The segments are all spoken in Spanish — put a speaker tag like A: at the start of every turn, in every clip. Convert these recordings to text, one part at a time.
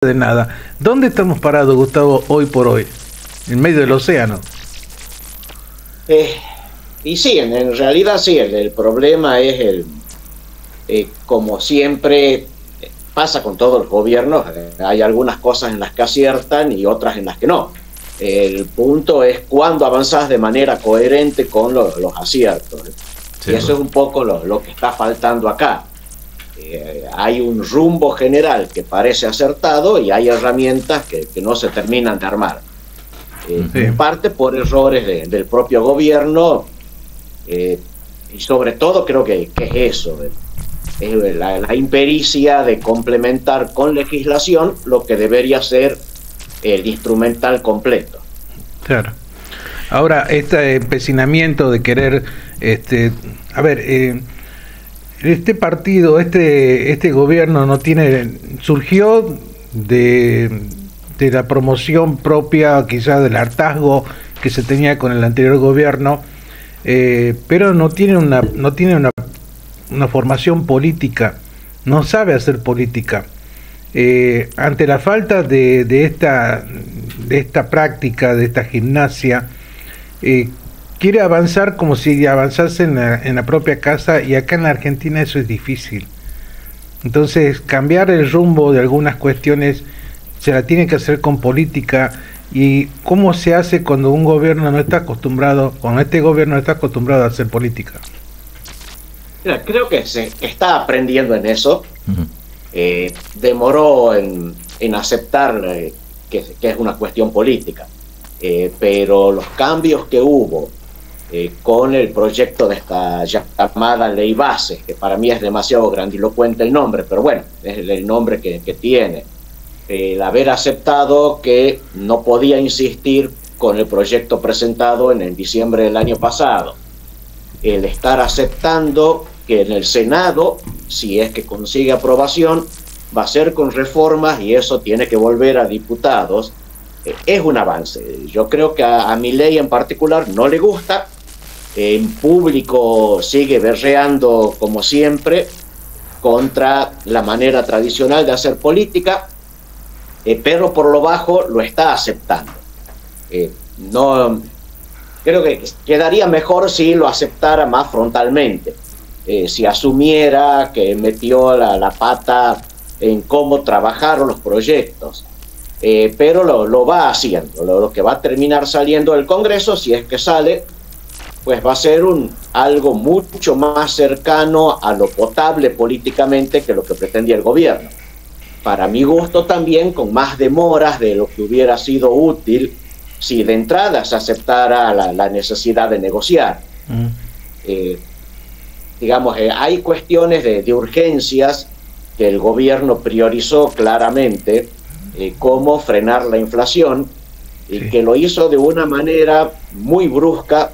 A: de nada. ¿Dónde estamos parados, Gustavo, hoy por hoy? En medio del océano.
B: Y sí, en realidad sí, el problema es como siempre pasa con todos los gobiernos, hay algunas cosas en las que aciertan y otras en las que no. El punto es cuándo avanzás de manera coherente con los aciertos. Sí, y eso es un poco lo que está faltando acá. Hay un rumbo general que parece acertado y hay herramientas que no se terminan de armar. Sí. En parte por errores del propio gobierno y sobre todo creo que es eso, es la impericia de complementar con legislación lo que debería ser el instrumental completo.
A: Claro. Ahora, este empecinamiento de querer, este partido, este gobierno no surgió de la promoción propia, quizás del hartazgo que se tenía con el anterior gobierno, pero no tiene una formación política, no sabe hacer política. Ante la falta de esta práctica, de esta gimnasia, quiere avanzar como si avanzase en la propia casa, y acá en la Argentina eso es difícil. Entonces, cambiar el rumbo de algunas cuestiones se la tiene que hacer con política. ¿Y cómo se hace cuando un gobierno no está acostumbrado, cuando este gobierno no está acostumbrado a hacer política?
B: Mira, creo que se está aprendiendo en eso. Demoró en aceptar que es una cuestión política, pero los cambios que hubo con el proyecto de esta llamada ley base, que para mí es demasiado grandilocuente el nombre, pero bueno, es el nombre que tiene, el haber aceptado que no podía insistir con el proyecto presentado en diciembre del año pasado, el estar aceptando que en el Senado, si es que consigue aprobación, va a ser con reformas y eso tiene que volver a diputados, es un avance. Yo creo que a Milei en particular no le gusta. En público sigue berreando como siempre contra la manera tradicional de hacer política, pero por lo bajo lo está aceptando. No, creo que quedaría mejor si lo aceptara más frontalmente, si asumiera que metió la pata en cómo trabajaron los proyectos, pero lo va haciendo. Lo que va a terminar saliendo del Congreso, si es que sale, pues va a ser algo mucho más cercano a lo potable políticamente que lo que pretendía el gobierno. Para mi gusto también con más demoras de lo que hubiera sido útil si de entrada se aceptara la necesidad de negociar. Hay cuestiones de urgencias que el gobierno priorizó claramente, cómo frenar la inflación, y que lo hizo de una manera muy brusca,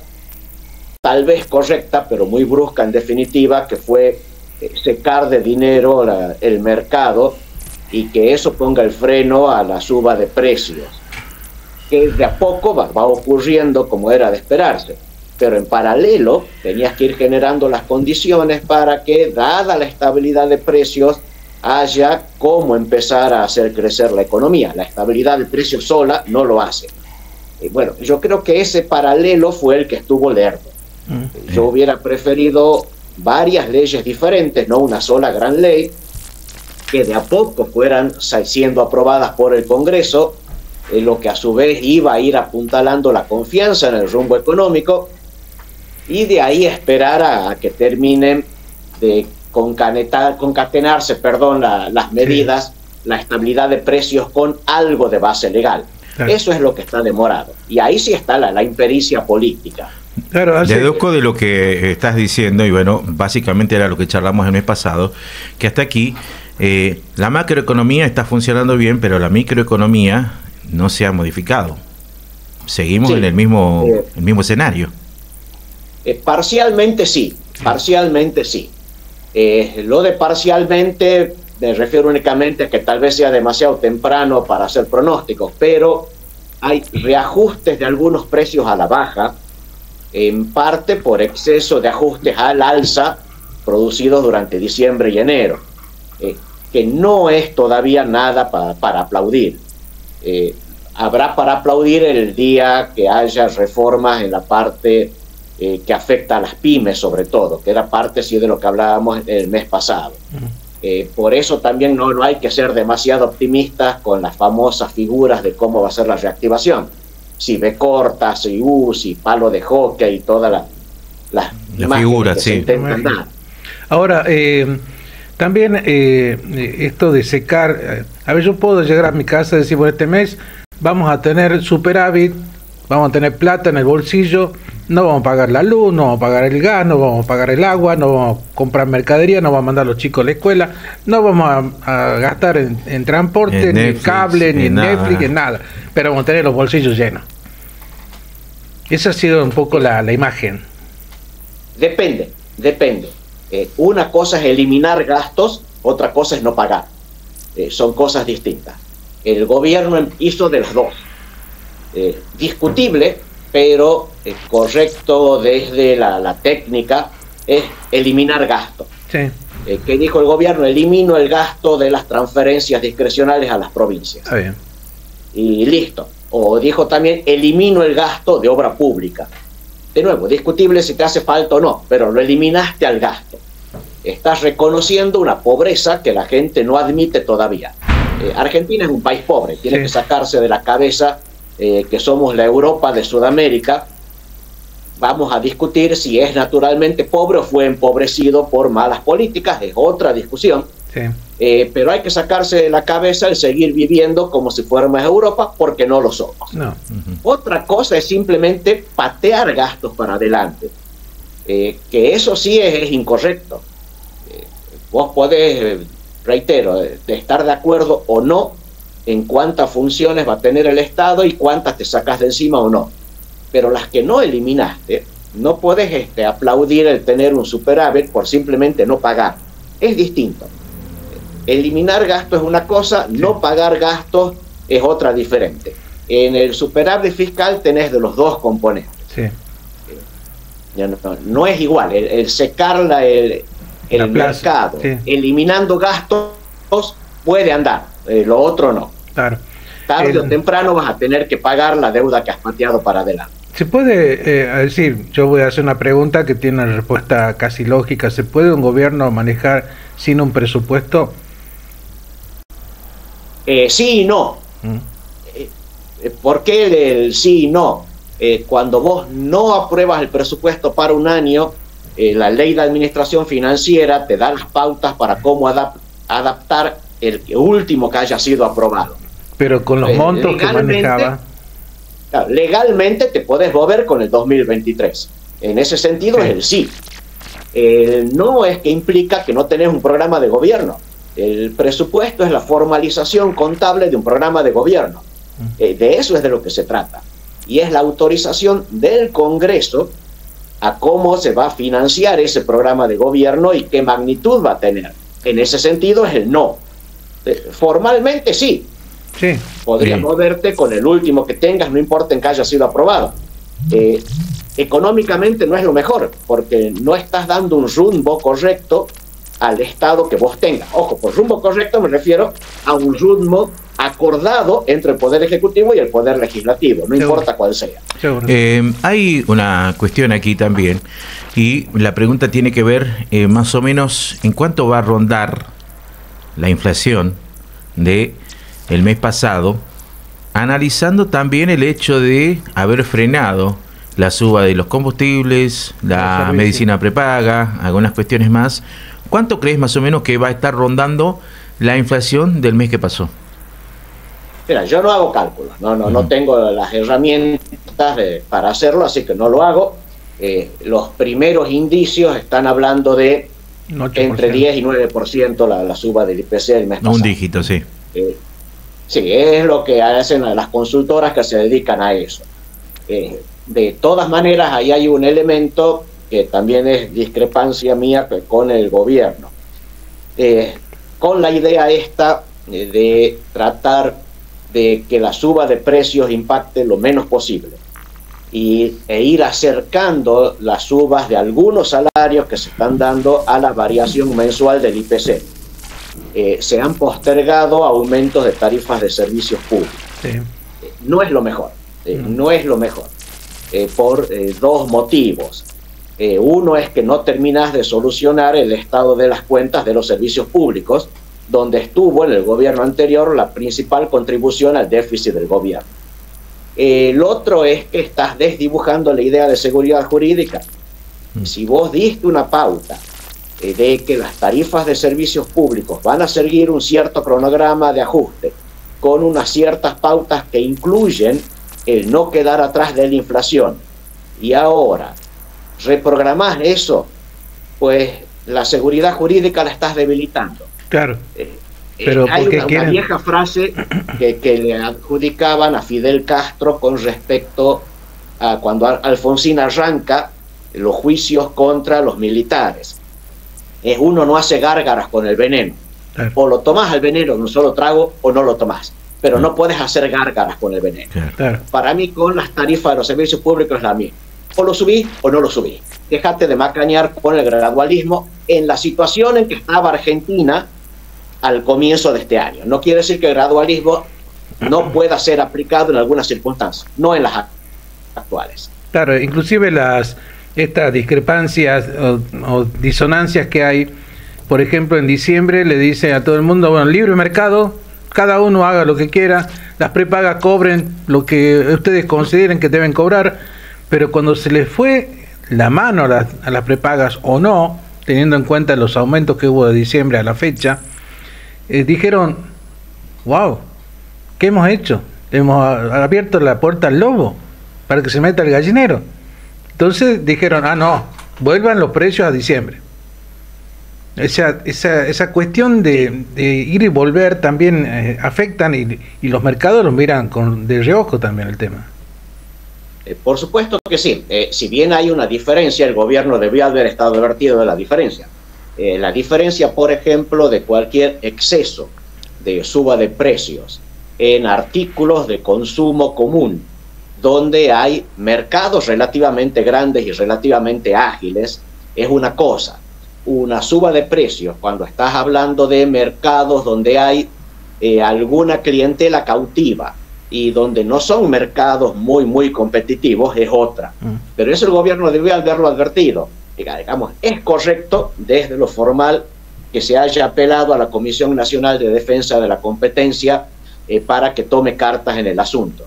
B: tal vez correcta, pero muy brusca en definitiva, que fue secar de dinero el mercado y que eso ponga el freno a la suba de precios, que de a poco va ocurriendo como era de esperarse, pero en paralelo tenías que ir generando las condiciones para que, dada la estabilidad de precios, haya cómo empezar a hacer crecer la economía. La estabilidad del precio sola no lo hace. Bueno, yo creo que ese paralelo fue el que estuvo lerdo. Yo hubiera preferido varias leyes diferentes, no una sola gran ley, que de a poco fueran siendo aprobadas por el Congreso, lo que a su vez iba a ir apuntalando la confianza en el rumbo económico, y de ahí esperar a que terminen de concatenarse las medidas, la estabilidad de precios con algo de base legal. Claro. Eso es lo que está demorado. Y ahí sí está la impericia política.
C: Claro, deduzco de lo que estás diciendo, y bueno, básicamente era lo que charlamos el mes pasado, que hasta aquí la macroeconomía está funcionando bien, pero la microeconomía no se ha modificado. Seguimos en el mismo escenario.
B: Parcialmente sí. Lo de parcialmente me refiero únicamente a que tal vez sea demasiado temprano para hacer pronósticos, pero hay reajustes de algunos precios a la baja, en parte por exceso de ajustes al alza producidos durante diciembre y enero. que no es todavía nada para aplaudir. Habrá para aplaudir el día que haya reformas en la parte que afecta a las pymes, sobre todo, que era parte sí de lo que hablábamos el mes pasado. Por eso también no hay que ser demasiado optimistas con las famosas figuras de cómo va a ser la reactivación. Si B corta, si U, si palo de hockey y todas las
C: figuras, sí.
A: Ahora, también esto de secar, a ver, yo puedo llegar a mi casa y decir, bueno, este mes vamos a tener superávit, vamos a tener plata en el bolsillo, no vamos a pagar la luz, no vamos a pagar el gas, no vamos a pagar el agua, no vamos a comprar mercadería, no vamos a mandar a los chicos a la escuela, no vamos a gastar en transporte, ni en cable, ni en Netflix, en nada, pero vamos a tener los bolsillos llenos. Esa ha sido un poco la imagen.
B: Depende. Una cosa es eliminar gastos, otra cosa es no pagar. Son cosas distintas. El gobierno hizo de las dos. Discutible, pero correcto desde la técnica, es eliminar gastos.
A: Sí.
B: ¿Qué dijo el gobierno? Elimino el gasto de las transferencias discrecionales a las provincias.
A: Está bien.
B: Y listo. O dijo también, elimino el gasto de obra pública. De nuevo, discutible si te hace falta o no, pero lo eliminaste al gasto. Estás reconociendo una pobreza que la gente no admite todavía. Argentina es un país pobre, tiene que sacarse de la cabeza que somos la Europa de Sudamérica. Vamos a discutir si es naturalmente pobre o fue empobrecido por malas políticas, es otra discusión.
A: Sí.
B: Pero hay que sacarse de la cabeza el seguir viviendo como si fuéramos Europa, porque no lo somos.
A: No.
B: Otra cosa es simplemente patear gastos para adelante, que eso sí es incorrecto. Vos podés, reitero, estar de acuerdo o no en cuántas funciones va a tener el Estado y cuántas te sacas de encima o no, pero las que no eliminaste, no podés aplaudir el tener un superávit por simplemente no pagar. Es distinto. Eliminar gastos es una cosa, no pagar gastos es otra diferente. En el superávit fiscal tenés de los dos componentes.
A: Sí.
B: No es igual, el secar el mercado, sí, eliminando gastos, puede andar, lo otro no.
A: Claro.
B: Tarde o temprano vas a tener que pagar la deuda que has pateado para adelante.
A: ¿Se puede decir, yo voy a hacer una pregunta que tiene una respuesta casi lógica, ¿se puede un gobierno manejar sin un presupuesto?
B: Sí y no. ¿Por qué el sí y no? Cuando vos no apruebas el presupuesto para un año, la ley de administración financiera te da las pautas para cómo adaptar el último que haya sido aprobado.
A: Pero con los montos que manejaba.
B: Claro, legalmente te podés mover con el 2023. En ese sentido es el sí. No es que implica que no tenés un programa de gobierno. El presupuesto es la formalización contable de un programa de gobierno. De eso es de lo que se trata. Y es la autorización del Congreso a cómo se va a financiar ese programa de gobierno y qué magnitud va a tener. En ese sentido es el no. Formalmente sí.
A: Sí.
B: Podrías moverte con el último que tengas, no importa en que haya sido aprobado. Económicamente no es lo mejor, porque no estás dando un rumbo correcto al Estado que vos tengas. Ojo, por rumbo correcto me refiero a un rumbo acordado entre el Poder Ejecutivo y el Poder Legislativo, no importa cuál sea.
C: Hay una cuestión aquí también, y la pregunta tiene que ver más o menos en cuánto va a rondar la inflación de el mes pasado, analizando también el hecho de haber frenado la suba de los combustibles, la medicina prepaga, algunas cuestiones más. ¿Cuánto crees más o menos que va a estar rondando la inflación del mes que pasó?
B: Mira, yo no hago cálculos, no tengo las herramientas para hacerlo, así que no lo hago. Los primeros indicios están hablando de 8%. Entre 10 y 9% la suba del IPC del mes pasado.
C: Un dígito, sí.
B: Sí, es lo que hacen las consultoras que se dedican a eso. De todas maneras, ahí hay un elemento que también es discrepancia mía con el gobierno. Con la idea esta de tratar de que la suba de precios impacte lo menos posible e ir acercando las subas de algunos salarios que se están dando a la variación mensual del IPC. se han postergado aumentos de tarifas de servicios públicos.
A: Sí.
B: No es lo mejor, no es lo mejor, por dos motivos. Uno es que no terminas de solucionar el estado de las cuentas de los servicios públicos, donde estuvo en el gobierno anterior la principal contribución al déficit del gobierno. El otro es que estás desdibujando la idea de seguridad jurídica. Si vos diste una pauta de que las tarifas de servicios públicos van a seguir un cierto cronograma de ajuste, con unas ciertas pautas que incluyen el no quedar atrás de la inflación, y ahora reprogramás eso, pues la seguridad jurídica la estás debilitando.
A: Claro. Pero
B: hay una vieja frase que le adjudicaban a Fidel Castro con respecto a cuando Alfonsín arranca los juicios contra los militares. Uno no hace gárgaras con el veneno.
A: Claro.
B: O lo tomás al veneno en un solo trago o no lo tomás. Pero no puedes hacer gárgaras con el veneno.
A: Claro.
B: Para mí, con las tarifas de los servicios públicos es la misma. O lo subís o no lo subís. Déjate de macañar con el gradualismo en la situación en que estaba Argentina al comienzo de este año. No quiere decir que el gradualismo no pueda ser aplicado en algunas circunstancias, no en las actuales.
A: Claro, inclusive estas discrepancias o disonancias que hay, por ejemplo, en diciembre le dice a todo el mundo, bueno, libre mercado, cada uno haga lo que quiera, las prepagas cobren lo que ustedes consideren que deben cobrar, pero cuando se les fue la mano a las prepagas o no, teniendo en cuenta los aumentos que hubo de diciembre a la fecha, dijeron, wow, ¿qué hemos hecho? Hemos abierto la puerta al lobo para que se meta el gallinero. Entonces dijeron, no, vuelvan los precios a diciembre. Esa cuestión de ir y volver también afectan y los mercados los miran de reojo también el tema.
B: Por supuesto que sí. Si bien hay una diferencia, el gobierno debió haber estado advertido de la diferencia. La diferencia, por ejemplo, de cualquier exceso de suba de precios en artículos de consumo común, donde hay mercados relativamente grandes y relativamente ágiles, es una cosa. Una suba de precios, cuando estás hablando de mercados donde hay alguna clientela cautiva y donde no son mercados muy competitivos, es otra. Pero eso el gobierno debió haberlo advertido. Digamos, es correcto desde lo formal que se haya apelado a la Comisión Nacional de Defensa de la Competencia para que tome cartas en el asunto.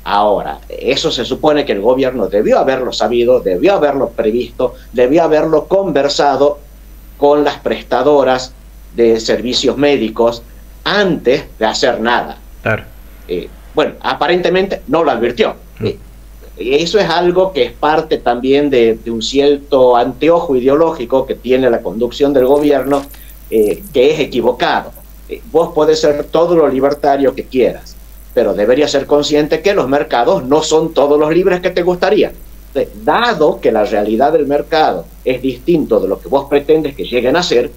B: Ahora, eso se supone que el gobierno debió haberlo sabido, debió haberlo previsto, debió haberlo conversado con las prestadoras de servicios médicos antes de hacer nada.
A: Claro.
B: Bueno, aparentemente no lo advirtió. Eso es algo que es parte también de un cierto anteojo ideológico que tiene la conducción del gobierno, que es equivocado. Vos podés ser todo lo libertario que quieras, pero deberías ser consciente que los mercados no son todos los libres que te gustaría. Dado que la realidad del mercado es distinto de lo que vos pretendes que lleguen a ser,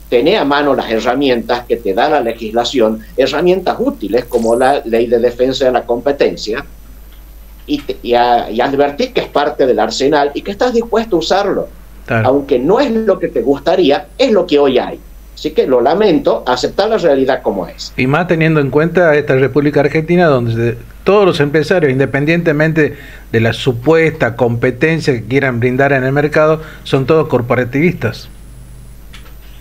B: tené a mano las herramientas que te da la legislación, herramientas útiles como la Ley de Defensa de la Competencia, y advertir que es parte del arsenal y que estás dispuesto a usarlo. Claro. Aunque no es lo que te gustaría, es lo que hoy hay. Así que lo lamento, aceptar la realidad como es.
A: Y más teniendo en cuenta esta República Argentina, donde todos los empresarios, independientemente de la supuesta competencia que quieran brindar en el mercado, son todos corporativistas.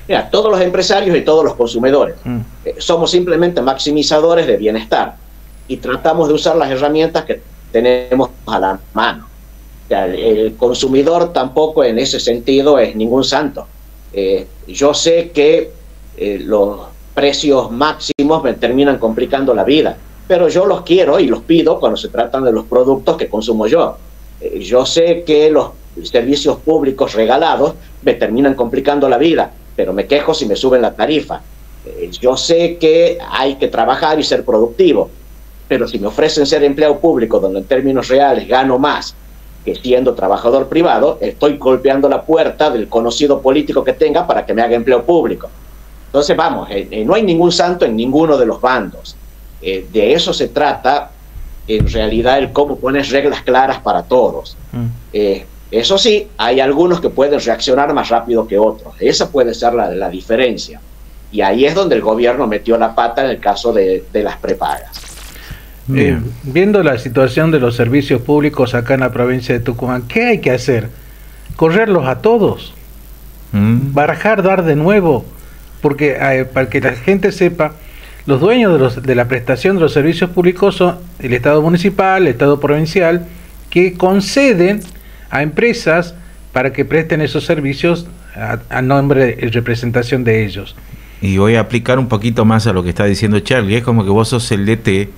B: Mira, todos los empresarios y todos los consumidores somos simplemente maximizadores de bienestar y tratamos de usar las herramientas que tenemos a la mano. O sea, el consumidor tampoco en ese sentido es ningún santo. Yo sé que los precios máximos me terminan complicando la vida, pero yo los quiero y los pido cuando se tratan de los productos que consumo yo. Yo sé que los servicios públicos regalados me terminan complicando la vida, pero me quejo si me suben la tarifa. Yo sé que hay que trabajar y ser productivo, pero si me ofrecen ser empleado público, donde en términos reales gano más que siendo trabajador privado, estoy golpeando la puerta del conocido político que tenga para que me haga empleo público. Entonces, vamos, no hay ningún santo en ninguno de los bandos. De eso se trata, en realidad, el cómo pones reglas claras para todos. Eso sí, hay algunos que pueden reaccionar más rápido que otros. Esa puede ser la diferencia. Y ahí es donde el gobierno metió la pata en el caso de las prepagas.
A: Viendo la situación de los servicios públicos acá en la provincia de Tucumán, ¿qué hay que hacer? ¿Correrlos a todos? ¿Barajar, dar de nuevo? Porque para que la gente sepa, los dueños de la prestación de los servicios públicos son el Estado municipal, el Estado provincial, que conceden a empresas para que presten esos servicios a nombre y representación de ellos.
C: Y voy a aplicar un poquito más a lo que está diciendo Charlie. Es como que vos sos el DT,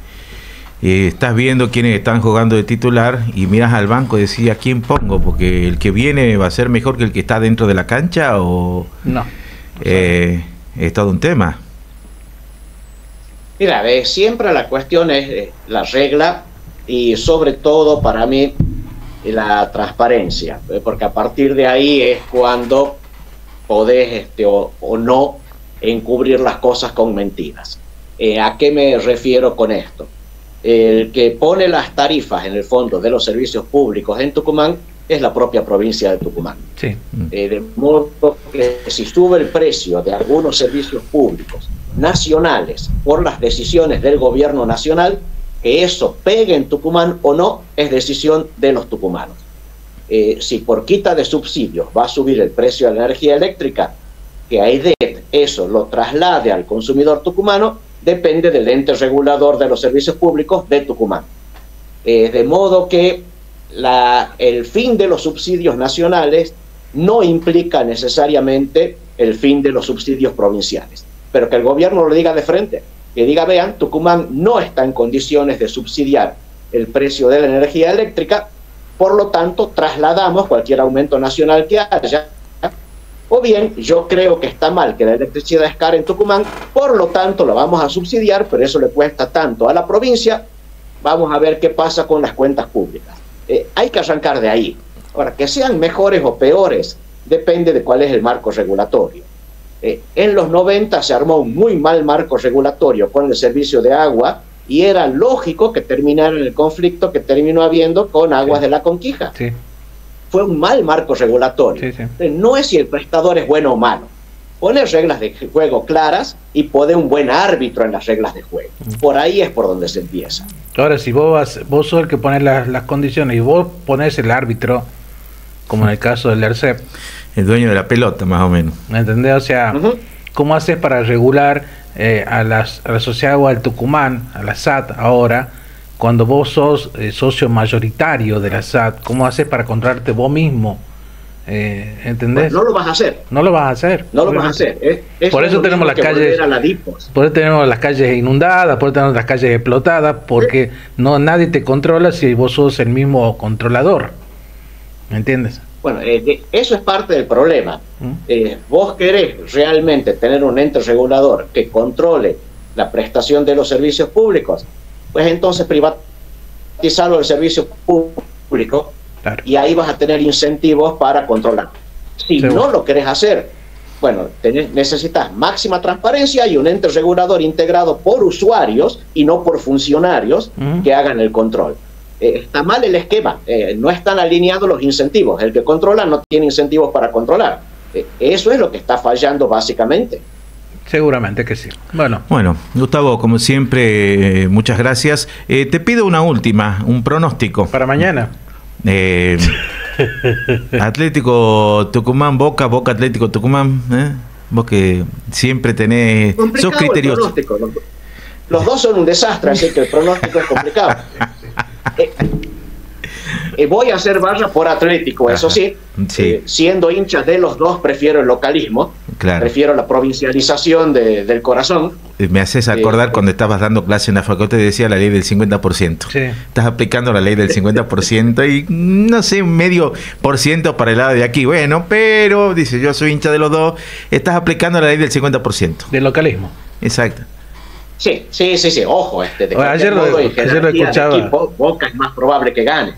C: estás viendo quiénes están jugando de titular y miras al banco y decís, ¿a quién pongo? Porque el que viene va a ser mejor que el que está dentro de la cancha, o
A: no.
C: Es todo un tema.
B: Mira, siempre la cuestión es la regla y sobre todo para mí la transparencia, porque a partir de ahí es cuando podés o no encubrir las cosas con mentiras. ¿A qué me refiero con esto? El que pone las tarifas en el fondo de los servicios públicos en Tucumán es la propia provincia de Tucumán.
A: Sí.
B: De modo que si sube el precio de algunos servicios públicos nacionales por las decisiones del gobierno nacional, que eso pegue en Tucumán o no es decisión de los tucumanos. Si por quita de subsidios va a subir el precio de la energía eléctrica, que AEDET eso lo traslade al consumidor tucumano, depende del ente regulador de los servicios públicos de Tucumán. De modo que el fin de los subsidios nacionales no implica necesariamente el fin de los subsidios provinciales, pero que el gobierno lo diga de frente, que diga, vean, Tucumán no está en condiciones de subsidiar el precio de la energía eléctrica, por lo tanto trasladamos cualquier aumento nacional que haya, o bien yo creo que está mal que la electricidad es cara en Tucumán, por lo tanto la vamos a subsidiar, pero eso le cuesta tanto a la provincia, vamos a ver qué pasa con las cuentas públicas. Hay que arrancar de ahí. Ahora, que sean mejores o peores depende de cuál es el marco regulatorio. En los 90 se armó un muy mal marco regulatorio con el servicio de agua y era lógico que terminara en el conflicto que terminó habiendo con Aguas de la Conquija.
A: Sí.
B: Fue un mal marco regulatorio. Sí. No es si el prestador es bueno o malo. Pone reglas de juego claras y pone un buen árbitro en las reglas de juego. Por ahí es por donde se empieza.
A: Ahora, si vos sos el que pone las condiciones y vos pones el árbitro, como en el caso del ERCEP,
C: el dueño de la pelota, más o menos.
A: ¿Me entendés? O sea, ¿cómo haces para regular a la Sociedad de Agua del Tucumán, a la SAT ahora, cuando vos sos socio mayoritario de la SAT? ¿Cómo haces para controlarte vos mismo? ¿Entendés?
B: Pues no lo vas a hacer.
A: No lo vas a hacer.
B: No lo vas a hacer.
A: Por eso tenemos las calles. Por eso tenemos las calles inundadas, por eso tenemos las calles explotadas, porque nadie te controla si vos sos el mismo controlador. ¿Me entiendes?
B: Bueno, eso es parte del problema. Vos querés realmente tener un ente regulador que controle la prestación de los servicios públicos, pues entonces privatizarlo del servicio público. Claro. Y ahí vas a tener incentivos para controlar. Si no lo querés hacer, bueno, necesitas máxima transparencia y un ente regulador integrado por usuarios y no por funcionarios que hagan el control. Está mal el esquema, no están alineados los incentivos. El que controla no tiene incentivos para controlar. Eso es lo que está fallando básicamente.
A: Seguramente que sí. Bueno,
C: Gustavo, como siempre, muchas gracias. Te pido una última, un pronóstico.
A: Para mañana.
C: Atlético Tucumán, Boca Atlético Tucumán, vos que siempre tenés sus criterios.
B: Los dos son un desastre, así que el pronóstico es complicado. Voy a hacer barra por Atlético, eso sí. Siendo hincha de los dos, prefiero el localismo. Claro. Prefiero la provincialización del corazón.
C: Me haces acordar cuando estabas dando clase en la facultad, te decía la ley del 50%. Sí. Estás aplicando la ley del 50% y no sé, un medio por ciento para el lado de aquí. Bueno, pero, dice, yo soy hincha de los dos, estás aplicando la ley del 50%.
A: Del localismo.
C: Exacto.
B: Sí. Ojo,
A: ayer lo escuchaba.
B: Equipo, Boca es más probable que gane.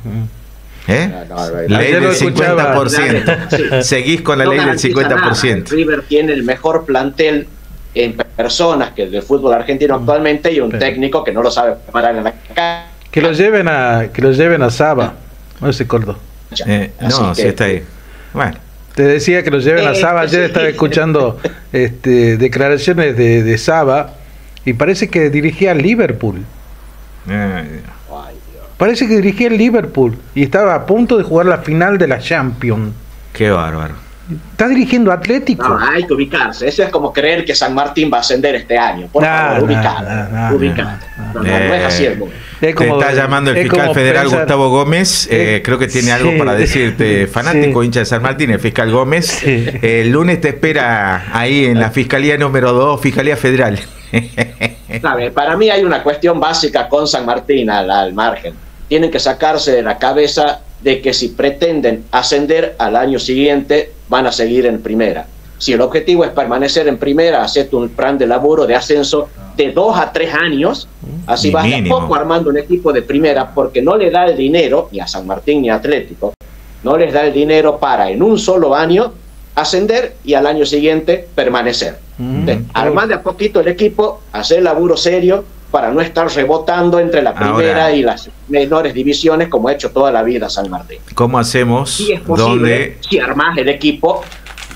C: Ley del 50%. Seguís con la ley del 50%.
B: River tiene el mejor plantel en personas que el del fútbol argentino actualmente y un técnico que no lo sabe preparar en la cancha.
A: Que lo lleven a Saba. No se acordó.
C: No, sí está ahí. Bueno.
A: Te decía que lo lleven a Saba. Ayer estaba escuchando declaraciones de Saba y parece que dirigía al Liverpool. Parece que dirigía el Liverpool y estaba a punto de jugar la final de la Champions.
C: Qué bárbaro.
A: Está dirigiendo Atlético.
B: No, hay que ubicarse. Eso es como creer que San Martín va a ascender este año. Por favor, ubicado. No es así el mundo.
C: Te está llamando el fiscal federal Gustavo Gómez. Creo que tiene algo para decirte. Fanático hincha de San Martín, el fiscal Gómez.
A: Sí.
C: El lunes te espera ahí en la Fiscalía número 2, Fiscalía Federal.
B: ¿Sabe? Para mí hay una cuestión básica con San Martín al margen. Tienen que sacarse de la cabeza de que si pretenden ascender al año siguiente van a seguir en primera. Si el objetivo es permanecer en primera, hacete un plan de laburo de ascenso de 2 a 3 años, así vas de a poco armando un equipo de primera, porque no le da el dinero, ni a San Martín ni a Atlético, no les da el dinero para en un solo año ascender y al año siguiente permanecer. Entonces, armar de a poquito el equipo, hacer laburo serio, para no estar rebotando entre la primera y las menores divisiones como ha hecho toda la vida San Martín.
C: ¿Cómo hacemos?
B: Si es posible, si armás el equipo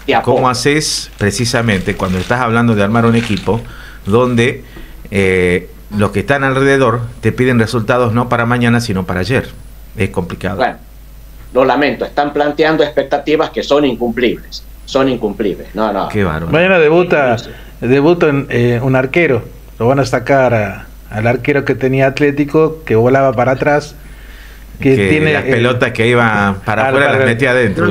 B: de a poco.
C: ¿Cómo haces precisamente cuando estás hablando de armar un equipo donde los que están alrededor te piden resultados no para mañana sino para ayer? Es complicado.
B: Bueno, lo lamento, están planteando expectativas que son incumplibles. Son incumplibles. No.
C: Qué bárbaro.
A: Mañana debuta un arquero. Lo van a sacar al arquero que tenía Atlético, que volaba para atrás, que tiene
C: las pelotas que iban para afuera las metía adentro.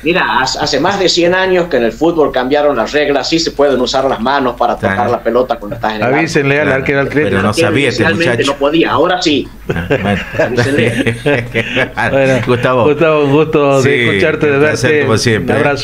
B: Mira, hace más de 100 años que en el fútbol cambiaron las reglas, sí se pueden usar las manos para tocar la pelota cuando estás en el
A: avísenle al arquero Atlético.
C: Pero no sabía este muchacho.
B: No podía, ahora sí.
C: Bueno. Gustavo,
A: un gusto de escucharte, de verte.
C: Como siempre.
A: Un abrazo.